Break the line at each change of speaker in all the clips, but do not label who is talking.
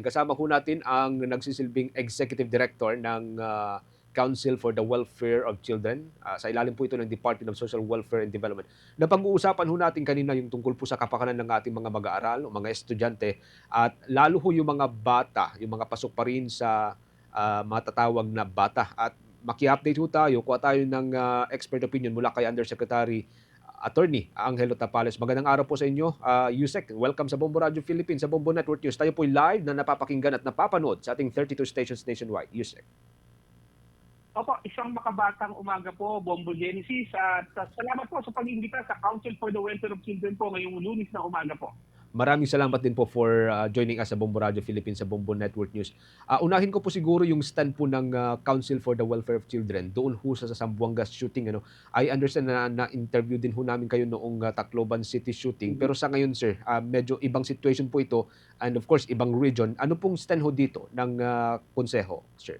Kasama ho natin ang nagsisilbing Executive Director ng Council for the Welfare of Children. Sa ilalim po ito ng Department of Social Welfare and Development. Napag-uusapan ho natin kanina yung tungkol po sa kapakanan ng ating mga mag-aaral o mga estudyante at lalo ho yung mga bata, yung mga pasok pa rin sa matatawag na bata. At maki-update ho tayo, kuha tayo ng expert opinion mula kay Undersecretary Attorney Angelo Tapales. Magandang araw po sa inyo, Yusek. Welcome sa Bombo Radio Philippines, sa Bombo Network News. Tayo po live na napapakinggan at napapanood sa ating 32 stations nationwide. Yusek.
Opo, isang makabatang umaga po, Bombo Genesis. At salamat po sa pag-imbita sa Council for the Welfare of Children po ngayong Lunes na umaga po.
Maraming salamat din po for joining us sa Bombo Radio Philippines, sa Bombo Network News. Unahin ko po siguro yung stand po ng Council for the Welfare of Children doon ho sa Zamboanga shooting. Ano? I understand na na-interview din ho namin kayo noong Tacloban City shooting. Pero sa ngayon, sir, medyo ibang situation po ito and of course, ibang region. Ano pong stand ho dito ng konseho, sir?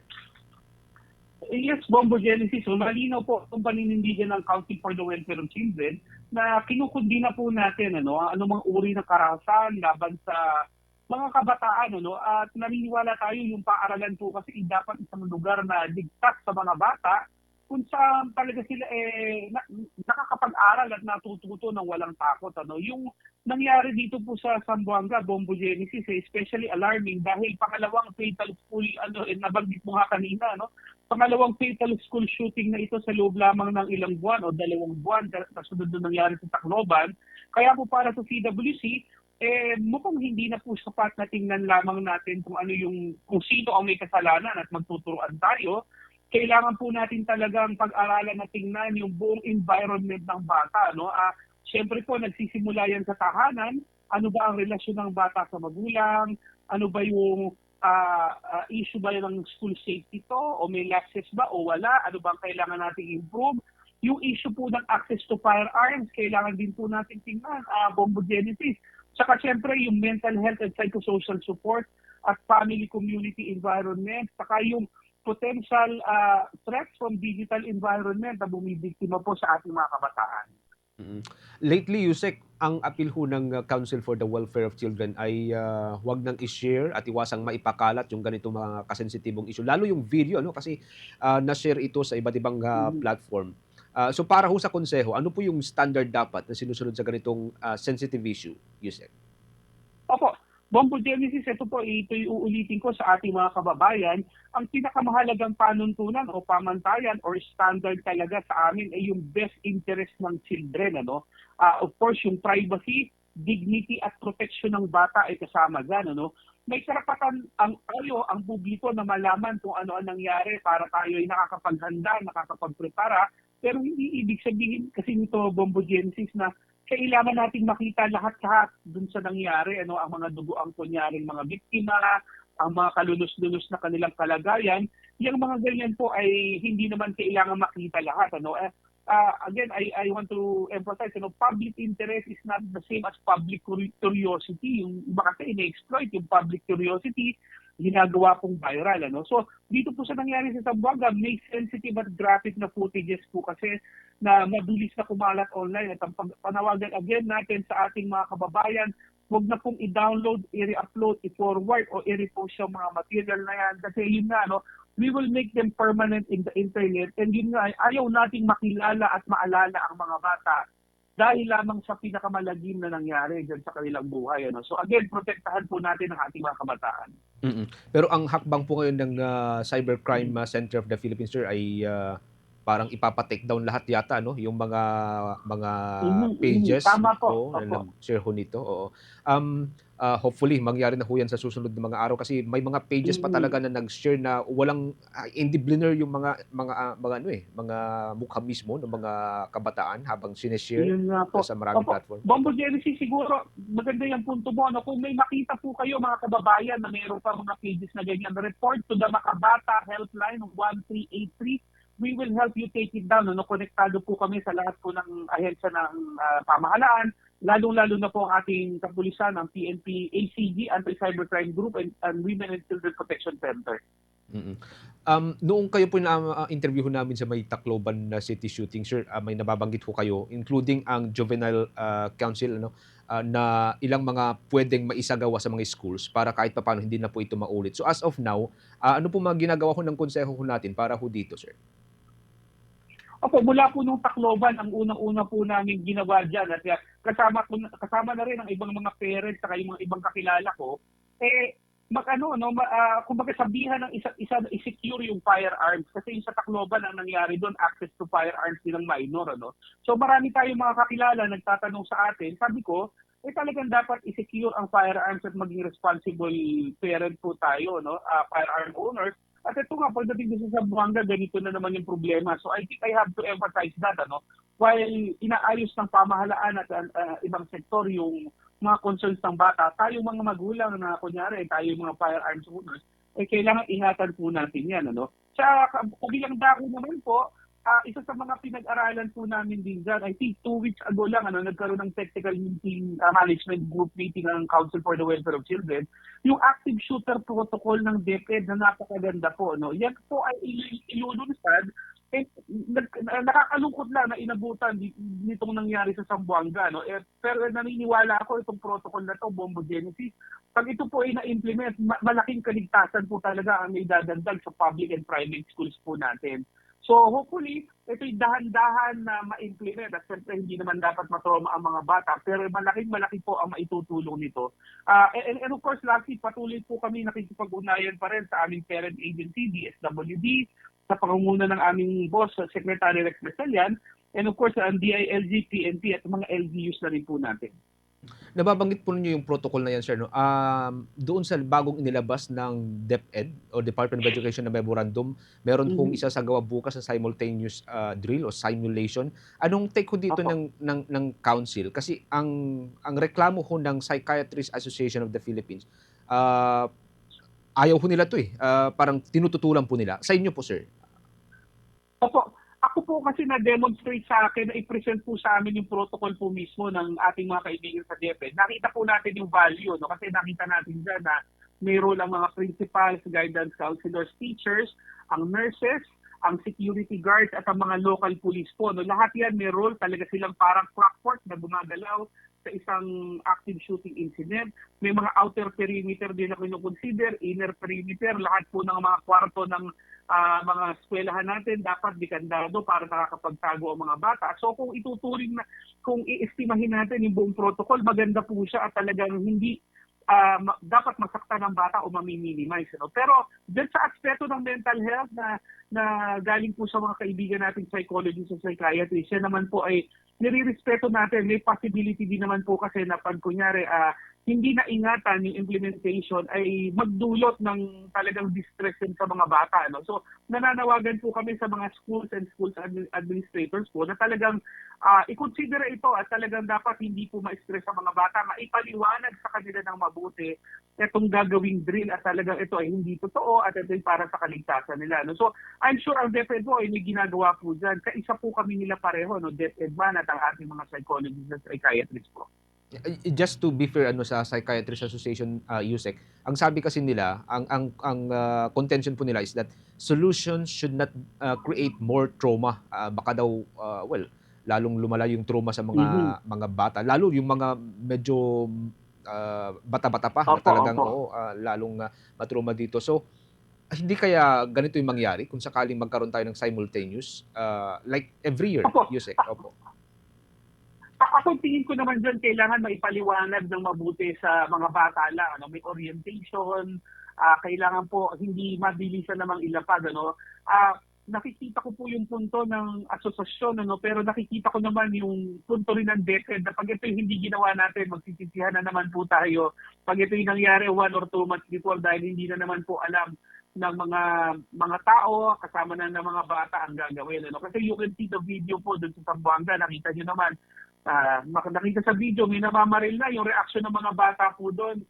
Yes, Bombo Genesis. So, malinaw po itong paninindigan ng Council for the Welfare of Children na kinukundina po natin anumang uri ng karahasan laban sa mga kabataan. At naniniwala tayo yung paaralan po kasi dapat isang lugar na ligtas sa mga bata kung saan talaga sila nakakapag-aral at natututo ng walang takot. Yung nangyari dito po sa Zamboanga, Bombo Genesis, especially alarming dahil pangalawang fatal school, nabanggit mo nga kanina, pangalawang fatal school shooting na ito sa loob lamang ng ilang buwan o 2 buwan kasunod na nangyari sa Tacloban. Kaya po para sa CWC, mukhang hindi na po sapat na tingnan lamang natin kung sino ang may kasalanan at magtuturuan tayo. Kailangan po natin talagang pag-aralan na tingnan yung buong environment ng bata. Siyempre po, nagsisimula yan sa tahanan. Ano ba ang relasyon ng bata sa magulang? Ano ba yung issue ba ng school safety to? O may lapses ba o wala? Ano ba ang kailangan natin improve? Yung issue po ng access to firearms, kailangan din po natin tingnan, Bombo Genesis. Saka siyempre yung mental health and psychosocial support at family community environment. Saka yung potential threats from digital environment na bumibiktima po sa ating mga kabataan.
Lately, Yusek, ang appeal ho ng Council for the Welfare of Children ay huwag nang i-share at iwasang maipakalat yung ganitong mga kasensitibong issue. Lalo yung video, kasi na-share ito sa iba't ibang platform. So para ho sa konseho, ano po yung standard dapat na sinusunod sa ganitong sensitive issue, Yusek?
Opo, Bombo Genesis, ito'y uulitin ko sa ating mga kababayan. Ang pinakamahalagang panuntunan o pamantayan or standard talaga sa amin ay yung best interest ng children. Of course, yung privacy, dignity at protection ng bata ay kasama dyan. May karapatan ang publiko na malaman kung ano ang nangyari para tayo ay nakakapaghanda, nakakapagprepara. Pero hindi ibig sabihin kasi nito, Bombo Genesis, na kailangan nating makita lahat-lahat dun sa nangyari, ang mga duguang kunyaring mga biktima, ang mga kalunos-lunos na kanilang kalagayan. Yung mga ganyan po ay hindi naman kailangan makita lahat. Again, I want to emphasize, public interest is not the same as public curiosity. Yung iba kasi ina-exploit yung public curiosity, ginagawa pong viral. So, dito po sa nangyari sa Zamboanga, may sensitive at graphic na footages po kasi na mabilis na kumalat online. At ang panawagan again natin sa ating mga kababayan, huwag na pong i-download, i-re-upload, i-forward o i-repost yung mga material na yan. Kasi yun nga, we will make them permanent in the internet. And yun nga, ayaw nating makilala at maalala ang mga bata dahil lamang sa pinakamalagim na nangyari dyan sa kanilang buhay. So again, protektahan po natin ang ating mga kabataan.
Pero ang hakbang po ngayon ng Cybercrime Center of the Philippines, sir, ay parang ipapa-take down lahat yata, yung mga pages
Tama po.
na nag-share ho nito. Oo. Hopefully mangyari na ho yan sa susunod na mga araw kasi may mga pages pa talaga na nag-share na walang hindi blur yung mga mukha mismo ng mga kabataan habang sineshare sa maraming platform.
Bombo Genesis, siguro maganda yung punto mo. Kung may makita po kayo mga kababayan na mayroon pa mga pages na ganyan, report to the Makabata Helpline 1383. We will help you take it down. Konektado po kami sa lahat po ng ahensya ng pamahalaan, lalong-lalo na po ang ating kapulisan, ang PNP, ACG, Anti-Cybercrime Group, and Women and Children Protection Center.
Noong kayo po na interview namin sa may Tacloban City shooting, sir, may nababanggit ho kayo, including ang Juvenile Council, na ilang mga puwedeng maisagawa sa mga schools para kahit papaano hindi na po ito maulit. So as of now, ano po mga ginagawa ho ng konseho ho natin para ho dito, sir?
Opo, mula po nung Tacloban, ang unang-una po namin ginawa diyan at kasama na rin ang ibang mga parents saka yung mga ibang kakilala ko, mag-ano 'no, kumbaga sabihan ng isa't isa na i-secure yung firearms kasi yung sa Tacloban ang nangyari doon access to firearms din ng minor ano. So marami tayong mga kakilala nagtatanong sa atin, sabi ko, talagang dapat i-secure ang firearms at maging responsible parent po tayo 'no, firearm owners. At ito nga, pagdating din sa Zamboanga, ganito na naman yung problema. So I think I have to emphasize that, ano, while inaayos ng pamahalaan at ibang sektor yung mga concerns ng bata, tayong mga magulang na kunyari, tayo yung mga firearms owners, kailangan ingatan po natin yan. Ano? Sa kabilang dako naman po, isa sa mga pinag-aralan po namin din dyan, I think 2 weeks ago lang, nagkaroon ng technical meeting, management group meeting ng Council for the Welfare of Children, yung active shooter protocol ng DepEd na napakaganda po. No? Yan po ay ilulunsad. Nakakalungkot lang na inabutan nitong nangyari sa Zamboanga. No? Pero naniniwala ako itong protocol na to, Bombo Genesis, pag ito po ay na-implement, malaking kaligtasan po talaga ang idadagdag sa public and private schools po natin. So hopefully, ito'y dahan-dahan na ma-implement at siyempre hindi naman dapat matrauma ang mga bata pero malaki po ang maitutulong nito. And of course, lastly, patuloy po kami nakikipag-unayan pa rin sa aming parent agency, DSWD, sa pangunguna ng aming boss, Secretary Rex Mesalian, and of course, ang DILG, PNP at mga LGUs na rin po natin.
Nababanggit po ninyo yung protocol na yan, sir, no? Doon sa bagong inilabas ng DepEd o Department of Education na memorandum, meron hong isasagawa bukas na simultaneous drill o simulation. Anong take ho dito
Opo.
ng council? Kasi ang reklamo ho ng Psychiatrists Association of the Philippines, ayaw ho nila to eh. Parang tinututulan po nila. Sa inyo po, sir?
Opo. Ako po kasi na-demonstrate sa akin na i-present po sa amin yung protocol po mismo ng ating mga kaibigan sa DepEd. Nakita po natin yung value, no? Kasi nakita natin dyan na may role ang mga principals, guidance counselors, teachers, ang nurses, ang security guards at ang mga local police po. No? Lahat yan may role, talaga silang parang clockwork na gumagalaw sa isang active shooting incident. May mga outer perimeter din na kinukonsider, inner perimeter, lahat po ng mga kwarto ng mga eskwelahan natin dapat dikandado para nakakapagtago ang mga bata. So kung ituturing na, kung iestimahin natin yung buong protocol, maganda po siya at talagang hindi dapat masaktan ng bata o mami-minimize. No? Pero dyan sa aspeto ng mental health na galing po sa mga kaibigan nating psychologists at psychiatrists, yan naman po ay nire-respeto natin. May possibility din naman po kasi na pag kunyari hindi na ingatan yung implementation ay magdulot ng talagang distress din sa mga bata. No? So nananawagan po kami sa mga schools and schools administrators po na talagang i-consider ito at talagang dapat hindi po ma-stress sa mga bata, maipaliwanag sa kanila ng mabuti itong gagawing drill at talagang ito ay hindi totoo at ito ay para sa kaligtasan nila. No? So I'm sure ang DepEd po ay may ginagawa po dyan. Kaisa po kami nila pareho, no? DepEd man at ang ating mga psychologists at psychiatrists po.
Just to be fair sa Psychiatrists Association, USEC, ang sabi kasi nila, ang contention po nila is that solutions should not create more trauma. Baka daw lalong lumala yung trauma sa
Mhm.
mga bata, lalo yung mga medyo bata-bata pa na
Opo,
talagang
opo.
lalong matrauma dito. So hindi kaya ganito yung mangyari kung sakaling magkaroon tayo ng simultaneous like every year,
Opo.
USEC? Opo.
Ako tingin ko naman dyan, kailangan maipaliwanag ng mabuti sa mga bata lang. Ano? May orientation, kailangan po hindi mabilisan namang ilapag. Ano? Nakikita ko po yung punto ng asosasyon, ano? Pero nakikita ko naman yung punto rin ng DepEd na pag ito yung hindi ginawa natin, magsisisihan na naman po tayo. Pag ito yung nangyari 1 or 2 months before dahil hindi na naman po alam ng mga tao, kasama na ng mga bata ang gagawin. Ano? Kasi you can see the video po doon sa Zamboanga, nakita nyo naman, nakita sa video, may namamaril na yung reaction ng mga bata po doon.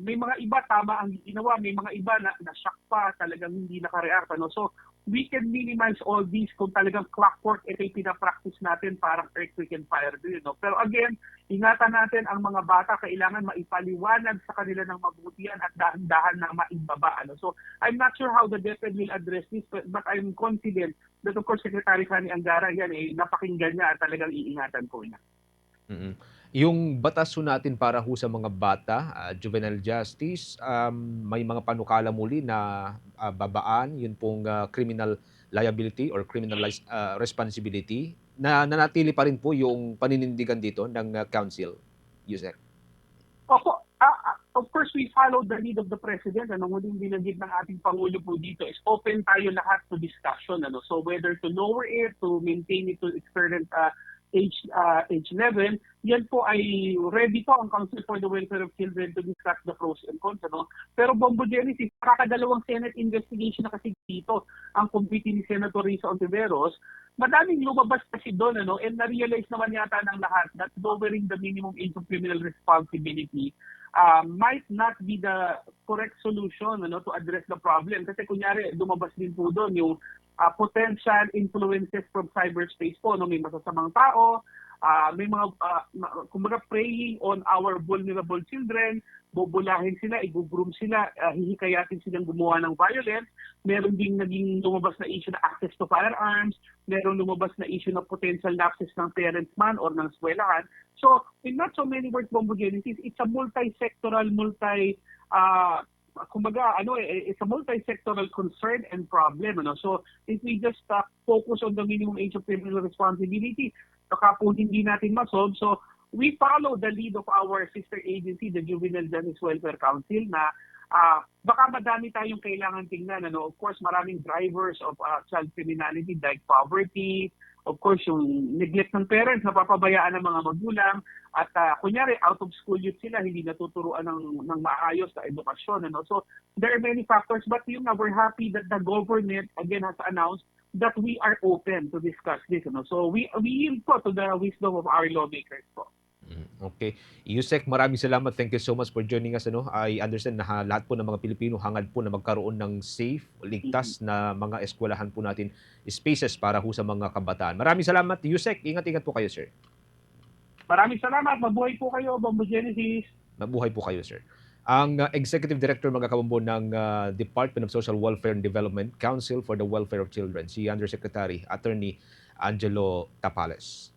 May mga iba, tama ang ginawa. May mga iba na shock pa, talagang hindi nakareact. Ano? So, we can minimize all these kung talagang clockwork ito yung pinapractice natin parang earthquake and fire din. No? Pero again, ingatan natin ang mga bata, kailangan maipaliwanag sa kanila ng mabutihan at dahan-dahan na maimbaba. Ano? So, I'm not sure how the DepEd will address this, but I'm confident that of course Secretary Fanny Angara yan napakinggan niya at talagang iingatan po niya.
Mm. Yung batas ho natin para ho sa mga bata, juvenile justice, may mga panukala muli na, babaan yun pong, criminal liability or criminalized, responsibility na nanatili pa rin po yung paninindigan dito ng, council, Yusek.
Opo, of course, we follow the lead of the President. Ano, muling binanggit ng ating Pangulo po dito is open tayo lahat to discussion. Ano? So whether to lower it, to maintain it to its current age level, yan po ay ready po ang Council for the Welfare of Children to discuss the pros and cons. Ano? Pero Bombo Genesis, kakadalawang Senate investigation na kasi dito ang committee ni Senator Risa Ontiveros. Madaming lumabas kasi doon, ano, and na-realize naman yata ng lahat that lowering the minimum age of criminal responsibility might not be the correct solution, ano, to address the problem. Kasi kunyari, lumabas din po doon yung potential influences from cyberspace po, no, may masasamang tao, may mga, kumbaga, preying on our vulnerable children, bubulahin sila, i-groom sila, hihikayatin silang gumawa ng violence. Meron ding naging lumabas na issue na access to firearms, meron lumabas na issue na potential lapses ng parents man or ng eskwelahan. So, in not so many words, Bombo Genesis, it's a multi-sectoral, kumbaga, it's a multi-sectoral concern and problem. Ano? So, if we just focus on the minimum age of criminal responsibility, baka po hindi natin masolve. So, we follow the lead of our sister agency, the Juvenile Justice Welfare Council, na baka madami tayong kailangan tingnan. Ano? Of course, maraming drivers of child criminality like poverty, of course, yung neglect ng parents, napapabayaan ng mga magulang, at kunyari, out of school youth sila, hindi natuturuan ng maayos na edukasyon. Ano? So, there are many factors, but yun nga, we're happy that the government, again, has announced that we are open to discuss this. Ano? So, we yield po to the wisdom of our lawmakers po.
Okay. Yusek, maraming salamat. Thank you so much for joining us. Ano? I understand na lahat po ng mga Pilipino hangad po na magkaroon ng safe, ligtas na mga eskwelahan po natin, spaces para ho sa mga kabataan. Maraming salamat, Yusek. Ingat-ingat po kayo, sir.
Maraming salamat. Mabuhay po kayo, Bombo Genesis.
Mabuhay po kayo, sir. Ang Executive Director mga kabombo ng Department of Social Welfare and Development, Council for the Welfare of Children, si Undersecretary Attorney Angelo Tapales.